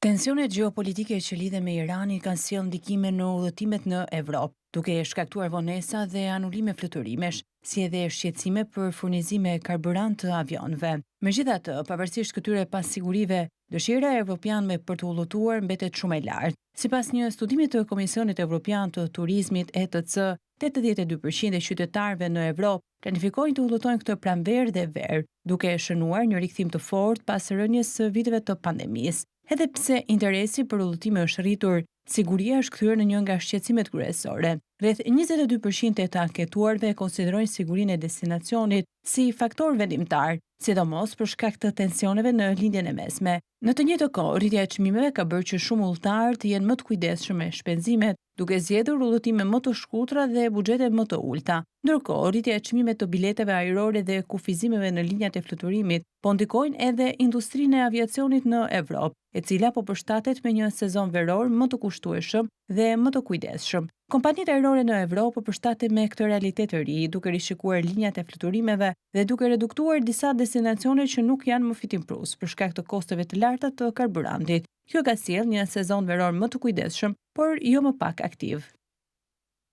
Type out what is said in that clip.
Tensionet gjeopolitike që lidhen me Iranin kanë sjellë ndikime në udhëtimet në Evropë, duke shkaktuar vonesa dhe anulime fluturimish, si edhe shqetësime për furnizime karburant të avionëve. Megjithatë, pavarësisht këtyre pasigurive, dëshira evropiane për të udhëtuar mbetet shumë e lartë. Sipas një studimi të Komisionit Evropian të Turizmit ETC, 82% e qytetarëve në Evropë planifikojnë të udhëtojnë këtë pranverë dhe verë, duke shënuar një rikthim të fortë pas rënies së viteve të pandemisë. Edhe pse interesi për udhëtime është rritur, siguria është kthyer në një nga shqetësimet kryesore. Rreth 22% e të anketuarve konsiderojnë sigurinë e destinacionit si faktor vendimtar, sidomos për shkak të tensioneve në lindjen e mesme. Në të njëjtën kohë, rritja e çmimeve ka bërë që shumë udhëtarë të jenë më të kujdesshëm me shpenzimet, duke zgjedhur udhëtime më të shkurtra dhe buxhete më të ulta. Ndërkohë, rritja e çmimeve të bileteve ajrore dhe kufizimeve në linjat e fluturimit po ndikojnë edhe industrinë e aviacionit në Evropë, e cila po përshtatet me një sezon veror më të kushtueshëm dhe më të kujdesshëm. Kompanitë ajrore në Evropë përshtaten me këtë realitet të ri, duke rishikuar linjat e fluturimeve dhe duke reduktuar disa destinacione që nuk janë më fitimprus për shkak të kosteve të larta të karburantit. Kjo ka sjellë një sezon veror më të kujdesshëm, por jo më pak aktiv.